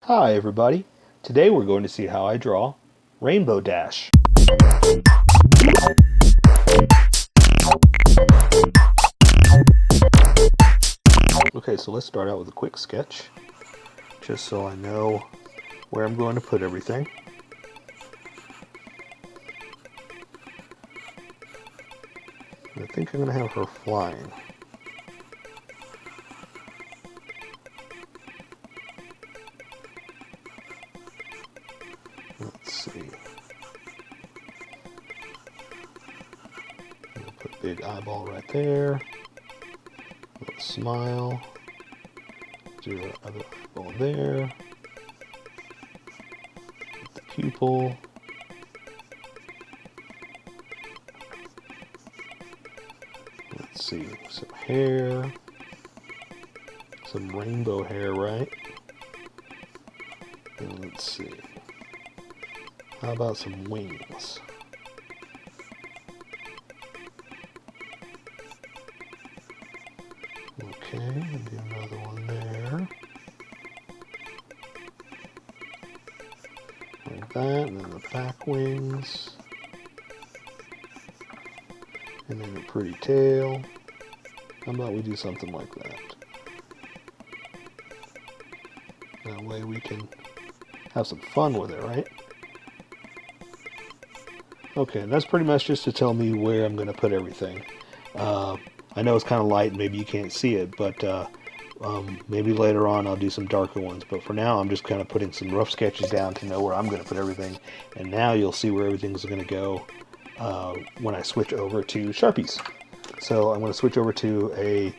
Hi everybody, today we're going to see how I draw Rainbow Dash. Okay, so let's start out with a quick sketch, just so I know where I'm going to put everything. I think I'm going to have her flying. Let's see. I'm going to put a big eyeball right there. A little smile. Do another eyeball there. The pupil. Let's see, some hair. Some rainbow hair, right? And let's see. How about some wings? Okay, and do another one there. Like that, and then the back wings. And then a pretty tail. How about we do something like that? That way we can have some fun with it, right? Okay, and that's pretty much just to tell me where I'm going to put everything. I know it's kind of light, maybe you can't see it, but maybe later on I'll do some darker ones. But for now, I'm just kind of putting some rough sketches down to know where I'm going to put everything. And now you'll see where everything's going to go when I switch over to Sharpies. So I'm going to switch over to a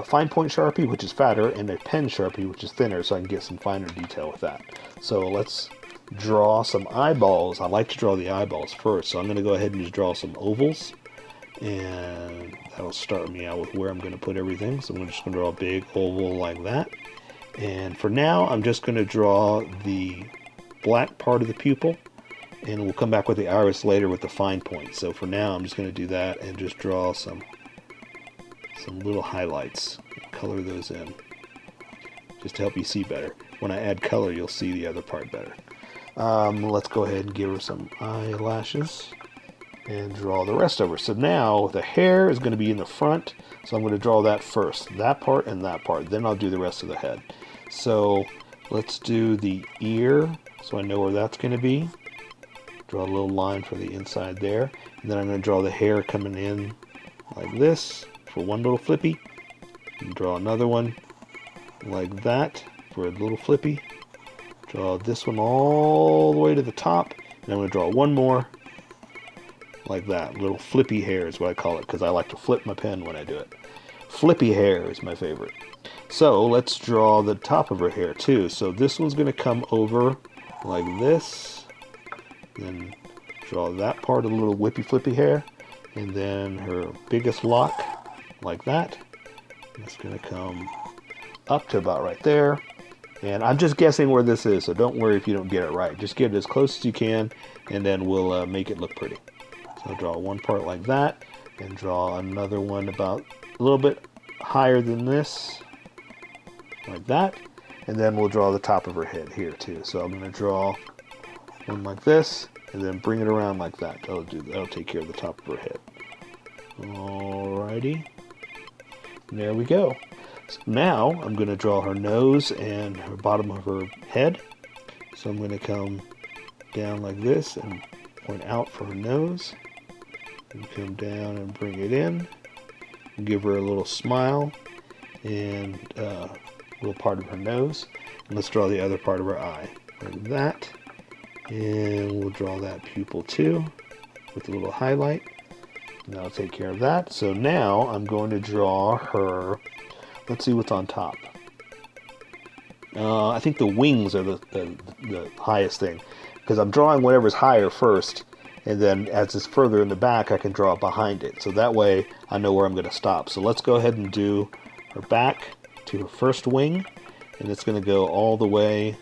fine point Sharpie, which is fatter, and a pen Sharpie, which is thinner, so I can get some finer detail with that. So let's draw some eyeballs. I like to draw the eyeballs first, so I'm going to go ahead and just draw some ovals, and that'll start me out with where I'm going to put everything. So I'm just going to draw a big oval like that, and for now I'm just going to draw the black part of the pupil, and we'll come back with the iris later with the fine point. So for now I'm just going to do that and just draw some little highlights, color those in just to help you see better. When I add color, you'll see the other part better. Let's go ahead and give her some eyelashes and draw the rest of her. So now the hair is going to be in the front, so I'm going to draw that first, that part and that part, then I'll do the rest of the head. So let's do the ear, so I know where that's going to be. Draw a little line for the inside there, and then I'm going to draw the hair coming in like this for one little flippy, and draw another one like that for a little flippy. Draw this one all the way to the top, and I'm going to draw one more like that. Little flippy hair is what I call it, because I like to flip my pen when I do it. Flippy hair is my favorite. So let's draw the top of her hair too. So this one's going to come over like this, then draw that part of the little whippy flippy hair, and then her biggest lock like that. It's going to come up to about right there. And I'm just guessing where this is, so don't worry if you don't get it right. Just get it as close as you can, and then we'll make it look pretty. So I'll draw one part like that, and draw another one about a little bit higher than this, like that. And then we'll draw the top of her head here too. So I'm going to draw one like this, and then bring it around like that. That'll take care of the top of her head. Alrighty. And there we go. So now I'm going to draw her nose and her bottom of her head. So I'm going to come down like this and point out for her nose. And come down and bring it in. And give her a little smile and a little part of her nose. And let's draw the other part of her eye. Like that. And we'll draw that pupil too with a little highlight. And that'll take care of that. So now I'm going to draw her. Let's see what's on top. I think the wings are the highest thing, because I'm drawing whatever's higher first, and then as it's further in the back, I can draw it behind it. So that way I know where I'm going to stop. So let's go ahead and do her back to her first wing, and it's going to go all the way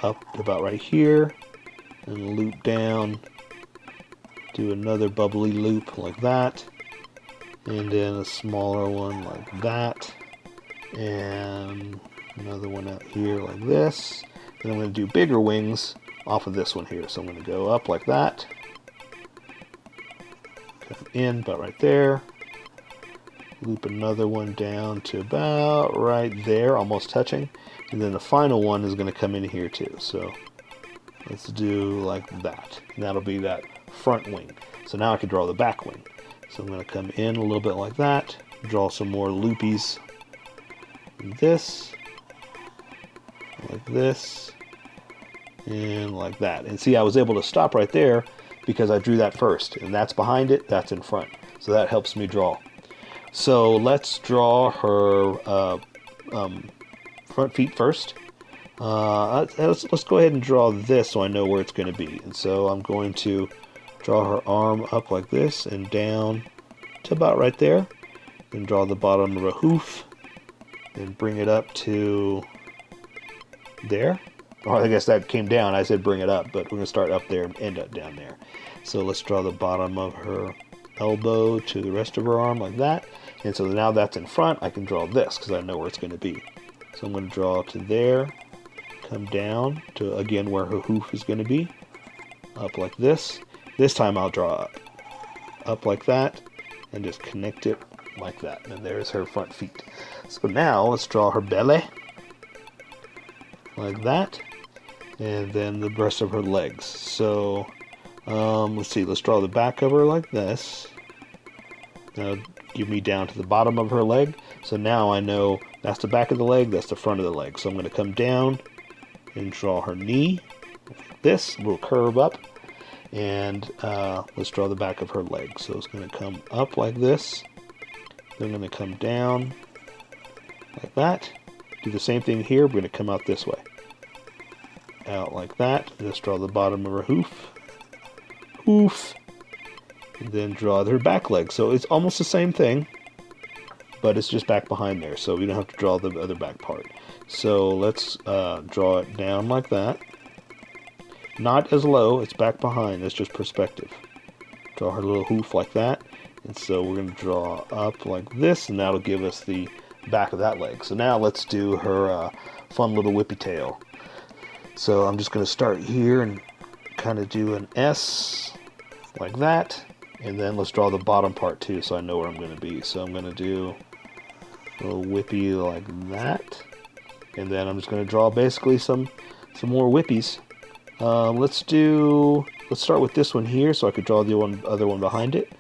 up to about right here, and loop down, do another bubbly loop like that, and then a smaller one like that, and Another one out here like this. Then I'm going to do bigger wings off of this one here. So I'm going to go up like that. Come in about right there. Loop another one down to about right there, almost touching. And then the final one is going to come in here too. So let's do like that. And that'll be that front wing. So now I can draw the back wing. So I'm going to come in a little bit like that. Draw some more loopies. This. Like this. And like that. And see, I was able to stop right there because I drew that first. And that's behind it, that's in front. So that helps me draw. So let's draw her front feet first. Let's go ahead and draw this so I know where it's going to be. And so I'm going to draw her arm up like this and down to about right there. Then draw the bottom of a hoof. Then bring it up to there. Or I guess that came down. I said bring it up, but we're going to start up there and end up down there. So let's draw the bottom of her elbow to the rest of her arm like that. And so now that's in front, I can draw this because I know where it's going to be. So I'm going to draw to there, come down to again where her hoof is going to be, up like this. This time I'll draw up like that, and just connect it like that. And there's her front feet. So now let's draw her belly, like that, and then the rest of her legs. So let's see, let's draw the back of her like this. Now give me down to the bottom of her leg. So now I know that's the back of the leg, that's the front of the leg. So I'm going to come down and draw her knee like this, a little curve up. And let's draw the back of her leg. So it's going to come up like this. Then I'm going to come down like that. Do the same thing here. We're going to come out this way. Out like that. And let's draw the bottom of her hoof. Hoof. And then draw her back leg. So it's almost the same thing, but it's just back behind there. So we don't have to draw the other back part. So let's draw it down like that. Not as low, it's back behind. That's just perspective. Draw her little hoof like that. And so we're going to draw up like this, and that'll give us the back of that leg. So now let's do her fun little whippy tail. So I'm just going to start here and kind of do an S like that. And then let's draw the bottom part too, so I know where I'm going to be. So I'm going to do a little whippy like that. And then I'm just going to draw basically some more whippies. Let's start with this one here, so I could draw the other one behind it.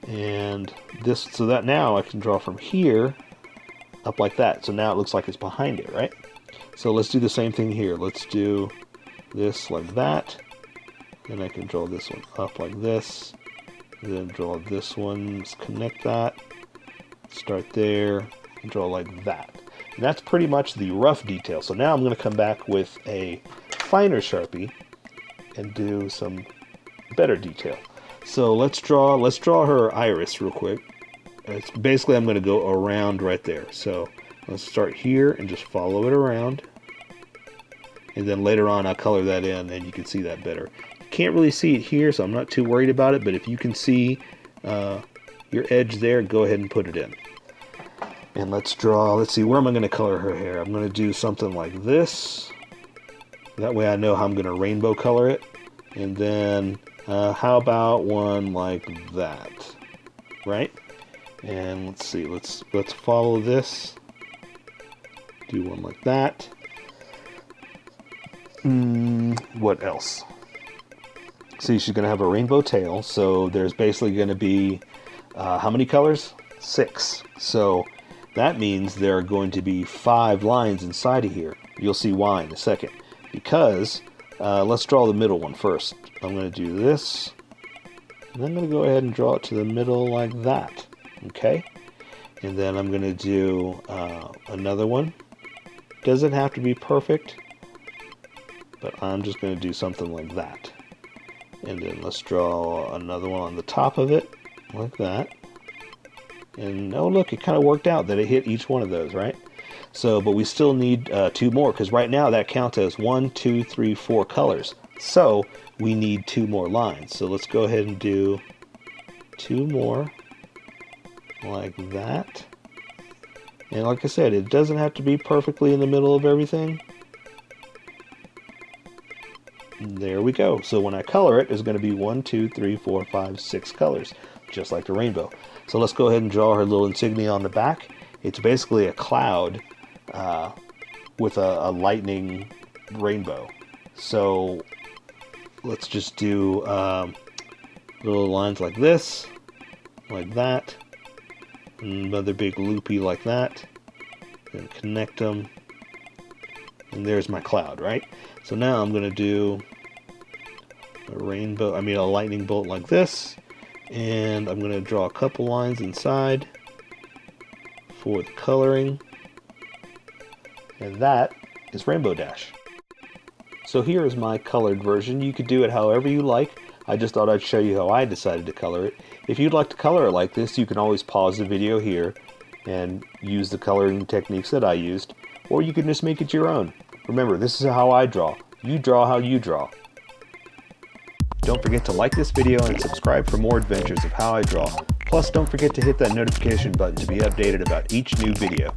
And this, so that now I can draw from here up like that. So now it looks like it's behind it, right? So let's do the same thing here. Let's do this like that. Then I can draw this one up like this. And then draw this one, let's connect that. Start there, and draw like that. And that's pretty much the rough detail. So now I'm going to come back with a finer Sharpie and do some better detail. So let's draw her iris real quick. It's basically I'm going to go around right there. So let's start here and just follow it around. And then later on I'll color that in and you can see that better. You can't really see it here, so I'm not too worried about it, but if you can see your edge there, go ahead and put it in. And let's see, where am I going to color her hair? I'm going to do something like this. That way I know how I'm going to rainbow color it. And then how about one like that, right? And let's see, let's follow this. Do one like that. What else? See, she's going to have a rainbow tail, so there's basically going to be how many colors? 6. So that means there are going to be 5 lines inside of here. You'll see why in a second. Because, let's draw the middle one first. I'm going to do this. And I'm going to go ahead and draw it to the middle like that. Okay? And then I'm going to do another one. Doesn't have to be perfect, but I'm just going to do something like that. And then let's draw another one on the top of it, like that. And oh look, it kind of worked out that it hit each one of those, right? So, but we still need 2 more, because right now that counts as 1, 2, 3, 4 colors. So we need 2 more lines. So let's go ahead and do 2 more, like that. And like I said, it doesn't have to be perfectly in the middle of everything. There we go. So when I color it, there's going to be 1, 2, 3, 4, 5, 6 colors, just like the rainbow. So let's go ahead and draw her little insignia on the back. It's basically a cloud with a lightning rainbow. So let's just do little lines like this, like that, another big loopy like that, and connect them. And there's my cloud, right? So now I'm going to do a lightning bolt like this, and I'm going to draw a couple lines inside for the coloring, and that is Rainbow Dash. So here is my colored version. You could do it however you like. I just thought I'd show you how I decided to color it. If you'd like to color it like this, you can always pause the video here and use the coloring techniques that I used, or you can just make it your own. Remember, this is how I draw. You draw how you draw. Don't forget to like this video and subscribe for more adventures of how I draw. Plus, don't forget to hit that notification button to be updated about each new video.